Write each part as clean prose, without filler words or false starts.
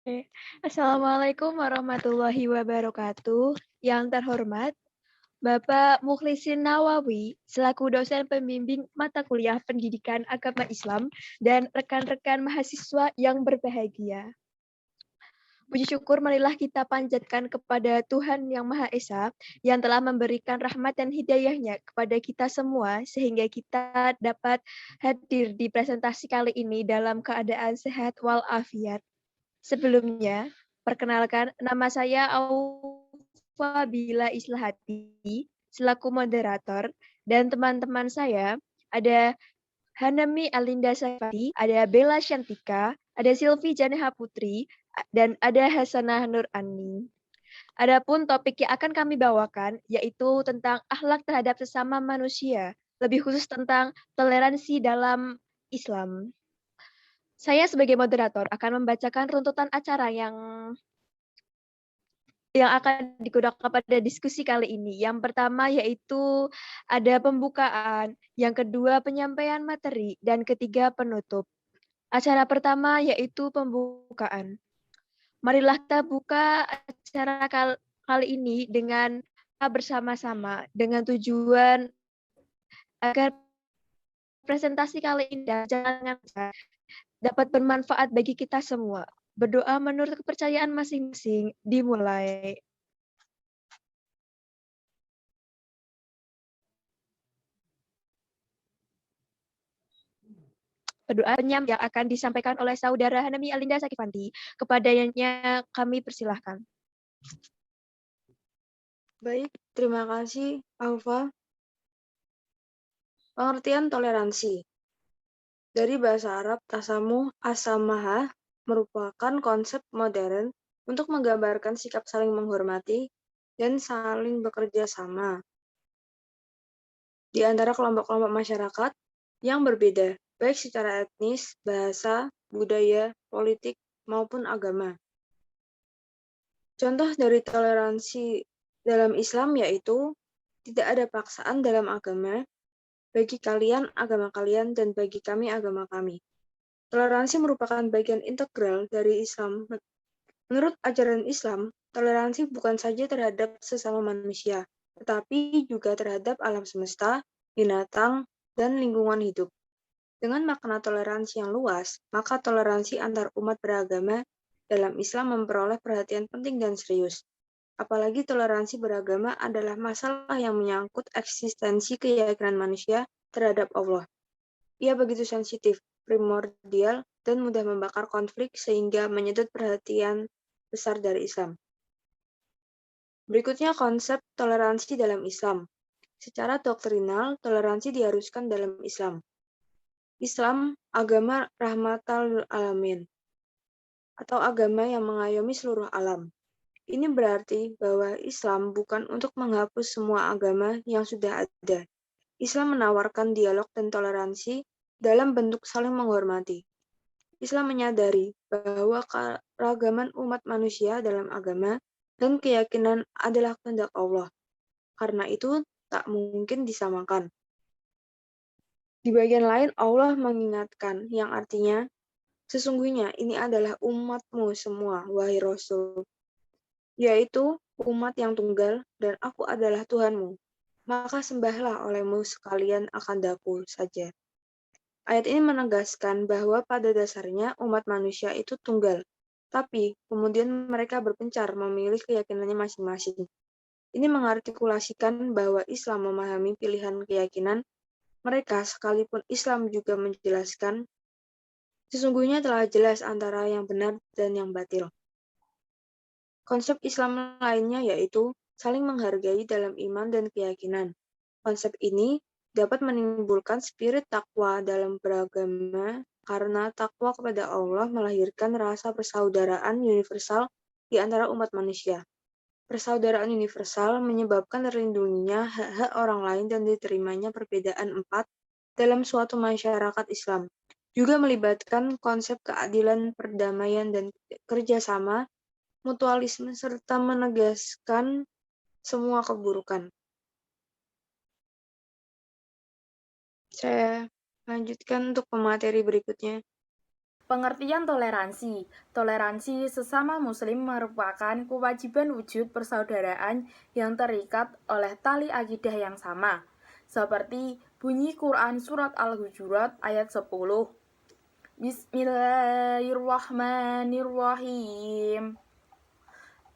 Oke. Assalamualaikum warahmatullahi wabarakatuh. Yang terhormat, Bapak Mukhlisin Nawawi, selaku dosen pembimbing mata kuliah Pendidikan Agama Islam dan rekan-rekan mahasiswa yang berbahagia. Puji syukur marilah kita panjatkan kepada Tuhan Yang Maha Esa yang telah memberikan rahmat dan hidayahnya kepada kita semua sehingga kita dapat hadir di presentasi kali ini dalam keadaan sehat walafiat. Sebelumnya, perkenalkan nama saya Aufa Bila Islahati selaku moderator dan teman-teman saya ada Hanami Alinda Safati, ada Bella Shantika, ada Silvi Janeha Putri, dan ada Hasanah Nur Ani. Adapun topik yang akan kami bawakan yaitu tentang akhlak terhadap sesama manusia, lebih khusus tentang toleransi dalam Islam. Saya sebagai moderator akan membacakan runtutan acara yang akan digunakan pada diskusi kali ini. Yang pertama yaitu ada pembukaan, yang kedua penyampaian materi, dan ketiga penutup. Acara pertama yaitu pembukaan. Marilah kita buka acara kali ini dengan bersama-sama dengan tujuan agar presentasi kali ini jangan dapat bermanfaat bagi kita semua. Berdoa menurut kepercayaan masing-masing dimulai. Doa penyam yang akan disampaikan oleh Saudara Hanami Alinda Sakifanti. Kepadanya kami persilahkan. Baik, terima kasih, Alfa. Pengertian toleransi. Dari bahasa Arab, tasamuh as-samahah merupakan konsep modern untuk menggambarkan sikap saling menghormati dan saling bekerja sama di antara kelompok-kelompok masyarakat yang berbeda, baik secara etnis, bahasa, budaya, politik, maupun agama. Contoh dari toleransi dalam Islam yaitu tidak ada paksaan dalam agama, bagi kalian agama kalian dan bagi kami agama kami. Toleransi merupakan bagian integral dari Islam. Menurut ajaran Islam, toleransi bukan saja terhadap sesama manusia, tetapi juga terhadap alam semesta, binatang, dan lingkungan hidup. Dengan makna toleransi yang luas, maka toleransi antar umat beragama dalam Islam memperoleh perhatian penting dan serius. Apalagi toleransi beragama adalah masalah yang menyangkut eksistensi keyakinan manusia terhadap Allah. Ia begitu sensitif, primordial, dan mudah membakar konflik sehingga menyedot perhatian besar dari Islam. Berikutnya konsep toleransi dalam Islam. Secara doktrinal, toleransi diharuskan dalam Islam. Islam, agama rahmatal alamin, atau agama yang mengayomi seluruh alam. Ini berarti bahwa Islam bukan untuk menghapus semua agama yang sudah ada. Islam menawarkan dialog dan toleransi dalam bentuk saling menghormati. Islam menyadari bahwa keragaman umat manusia dalam agama dan keyakinan adalah kehendak Allah. Karena itu, tak mungkin disamakan. Di bagian lain, Allah mengingatkan yang artinya, sesungguhnya ini adalah umatmu semua, wahai Rasul, yaitu umat yang tunggal, dan aku adalah Tuhanmu. Maka sembahlah olehmu sekalian akan daku saja. Ayat ini menegaskan bahwa pada dasarnya umat manusia itu tunggal, tapi kemudian mereka berpencar memilih keyakinannya masing-masing. Ini mengartikulasikan bahwa Islam memahami pilihan keyakinan mereka, sekalipun Islam juga menjelaskan sesungguhnya telah jelas antara yang benar dan yang batil. Konsep Islam lainnya yaitu saling menghargai dalam iman dan keyakinan. Konsep ini dapat menimbulkan spirit takwa dalam beragama karena takwa kepada Allah melahirkan rasa persaudaraan universal di antara umat manusia. Persaudaraan universal menyebabkan terlindunginya hak-hak orang lain dan diterimanya perbedaan empat dalam suatu masyarakat Islam. Juga melibatkan konsep keadilan, perdamaian, dan kerjasama, mutualisme, serta menegaskan semua keburukan. Saya lanjutkan untuk pemateri berikutnya. Pengertian toleransi. Toleransi sesama muslim merupakan kewajiban wujud persaudaraan yang terikat oleh tali akidah yang sama. Seperti bunyi Quran Surat Al-Hujurat ayat 10. Bismillahirrahmanirrahim.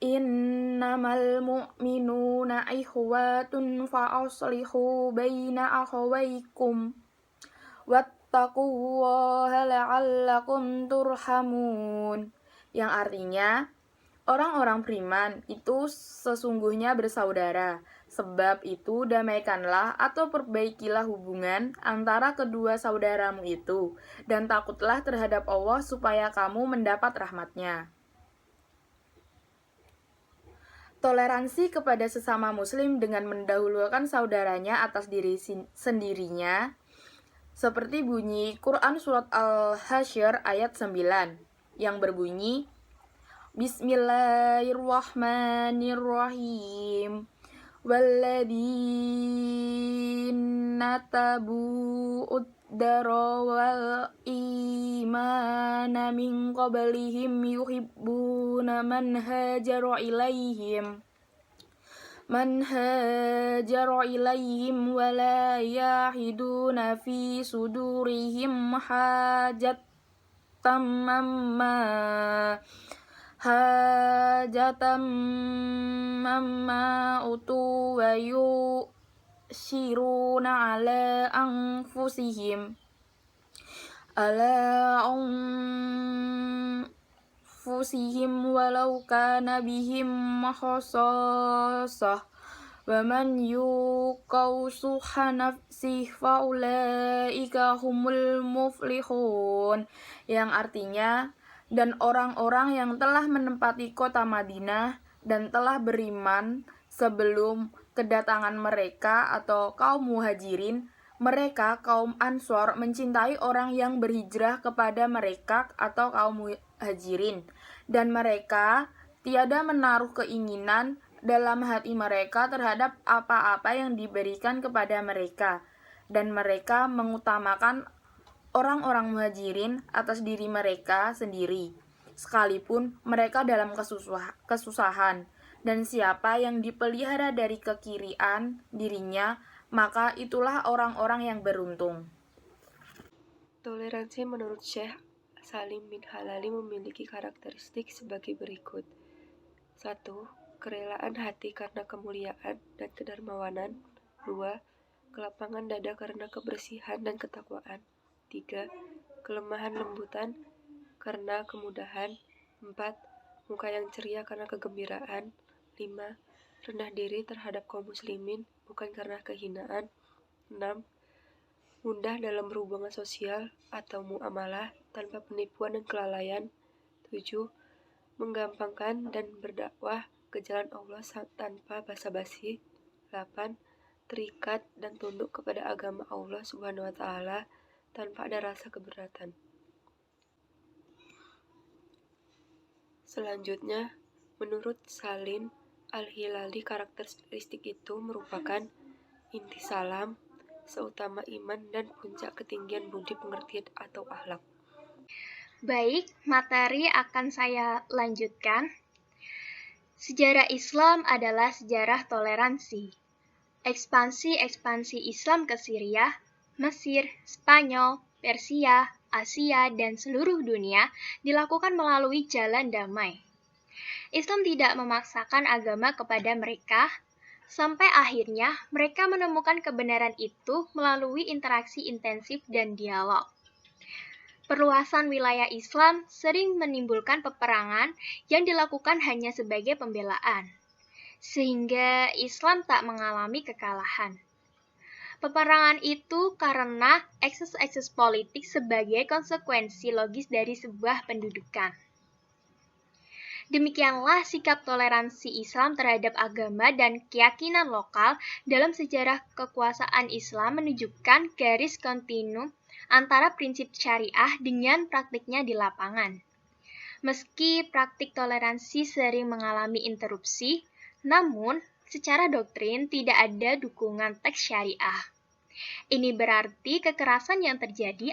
Innamal mu'minuna ikhwatun fa'aslihu baina akhawaykum. Wattaqullaha la'allakum turhamun. Yang artinya, orang-orang beriman itu sesungguhnya bersaudara. Sebab itu damaikanlah atau perbaikilah hubungan antara kedua saudaramu itu. Dan takutlah terhadap Allah supaya kamu mendapat rahmatnya. Toleransi kepada sesama muslim dengan mendahulukan saudaranya atas diri sendirinya, seperti bunyi Quran Surat Al-Hasyr ayat 9 yang berbunyi Bismillahirrahmanirrahim. Walladzina tabu'ud dara wal imana min qablihim yuhibbuna man hajara ilaihim wa la yahiduna fi sudurihim hajatan mamma utu wa yusiruna ala anfusihim walau kana bihim khasasah wa man yuqaw suha nafsih faulaika humul muflihun, yang artinya, dan orang-orang yang telah menempati kota Madinah dan telah beriman sebelum kedatangan mereka atau kaum muhajirin, mereka kaum Ansor mencintai orang yang berhijrah kepada mereka atau kaum muhajirin, dan mereka tiada menaruh keinginan dalam hati mereka terhadap apa-apa yang diberikan kepada mereka, dan mereka mengutamakan orang-orang muhajirin atas diri mereka sendiri, sekalipun mereka dalam kesusahan. Dan siapa yang dipelihara dari kekirian dirinya, maka itulah orang-orang yang beruntung. Toleransi menurut Syekh Salim bin Halali memiliki karakteristik sebagai berikut. 1. Kerelaan hati karena kemuliaan dan kedermawanan. 2. Kelapangan dada karena kebersihan dan ketakwaan. 3. Kelemahan lembutan karena kemudahan. 4. Muka yang ceria karena kegembiraan. 5. Rendah diri terhadap kaum muslimin bukan karena kehinaan. 6. Mudah dalam berhubungan sosial atau muamalah tanpa penipuan dan kelalaian. 7. Menggampangkan dan berdakwah ke jalan Allah tanpa basa-basi. 8. Terikat dan tunduk kepada agama Allah Subhanahu wa Ta'ala tanpa ada rasa keberatan. Selanjutnya, menurut Salim Al-Hilali, karakteristik itu merupakan inti salam, seutama iman, dan puncak ketinggian budi pengertian atau akhlak. Baik, materi akan saya lanjutkan. Sejarah Islam adalah sejarah toleransi. Ekspansi Islam ke Syria, Mesir, Spanyol, Persia, Asia, dan seluruh dunia dilakukan melalui jalan damai. Islam tidak memaksakan agama kepada mereka, sampai akhirnya mereka menemukan kebenaran itu melalui interaksi intensif dan dialog. Perluasan wilayah Islam sering menimbulkan peperangan yang dilakukan hanya sebagai pembelaan, sehingga Islam tak mengalami kekalahan. Peperangan itu karena ekses-ekses politik sebagai konsekuensi logis dari sebuah pendudukan. Demikianlah sikap toleransi Islam terhadap agama dan keyakinan lokal dalam sejarah kekuasaan Islam menunjukkan garis kontinu antara prinsip syariah dengan praktiknya di lapangan. Meski praktik toleransi sering mengalami interupsi, namun secara doktrin tidak ada dukungan teks syariah. Ini berarti kekerasan yang terjadi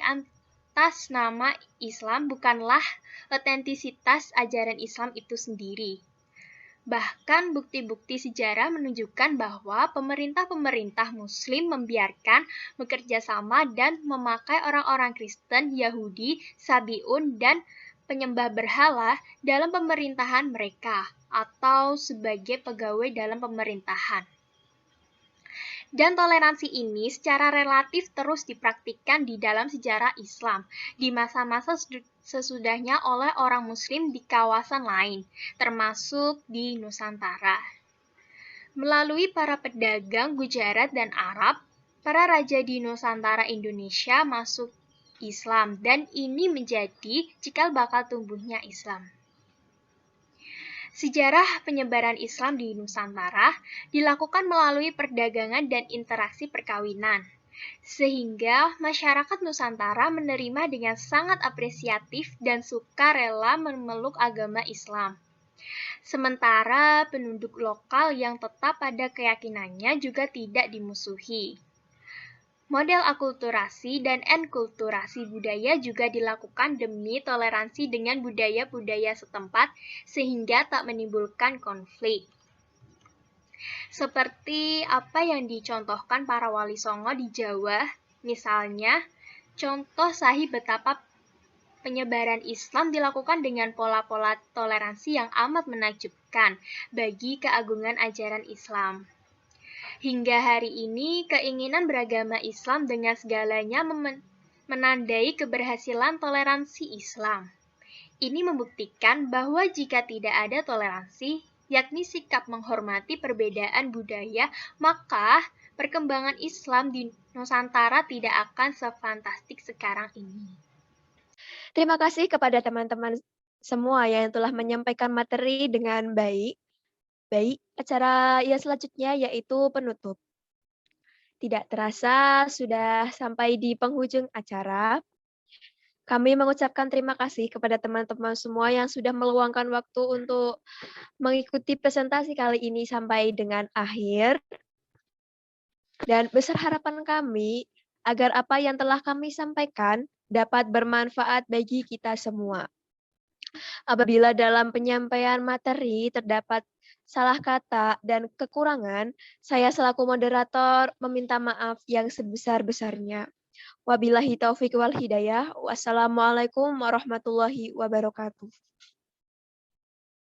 otentisitas nama Islam bukanlah otentisitas ajaran Islam itu sendiri. Bahkan bukti-bukti sejarah menunjukkan bahwa pemerintah-pemerintah Muslim membiarkan bekerja sama dan memakai orang-orang Kristen, Yahudi, Sabiun, dan penyembah berhala dalam pemerintahan mereka atau sebagai pegawai dalam pemerintahan. Dan toleransi ini secara relatif terus dipraktikkan di dalam sejarah Islam di masa-masa sesudahnya oleh orang Muslim di kawasan lain, termasuk di Nusantara. Melalui para pedagang Gujarat dan Arab, para raja di Nusantara Indonesia masuk Islam, dan ini menjadi cikal bakal tumbuhnya Islam. Sejarah penyebaran Islam di Nusantara dilakukan melalui perdagangan dan interaksi perkawinan, sehingga masyarakat Nusantara menerima dengan sangat apresiatif dan suka rela memeluk agama Islam. Sementara penduduk lokal yang tetap pada keyakinannya juga tidak dimusuhi. Model akulturasi dan enkulturasi budaya juga dilakukan demi toleransi dengan budaya-budaya setempat sehingga tak menimbulkan konflik. Seperti apa yang dicontohkan para wali songo di Jawa, misalnya, contoh sahih betapa penyebaran Islam dilakukan dengan pola-pola toleransi yang amat menakjubkan bagi keagungan ajaran Islam. Hingga hari ini, keinginan beragama Islam dengan segalanya menandai keberhasilan toleransi Islam. Ini membuktikan bahwa jika tidak ada toleransi, yakni sikap menghormati perbedaan budaya, maka perkembangan Islam di Nusantara tidak akan sefantastik sekarang ini. Terima kasih kepada teman-teman semua yang telah menyampaikan materi dengan baik. Baik, acara yang selanjutnya yaitu penutup. Tidak terasa sudah sampai di penghujung acara. Kami mengucapkan terima kasih kepada teman-teman semua yang sudah meluangkan waktu untuk mengikuti presentasi kali ini sampai dengan akhir. Dan besar harapan kami agar apa yang telah kami sampaikan dapat bermanfaat bagi kita semua. Apabila dalam penyampaian materi terdapat salah kata dan kekurangan, saya selaku moderator meminta maaf yang sebesar-besarnya. Wabillahi taufiq wal hidayah. Wassalamualaikum warahmatullahi wabarakatuh.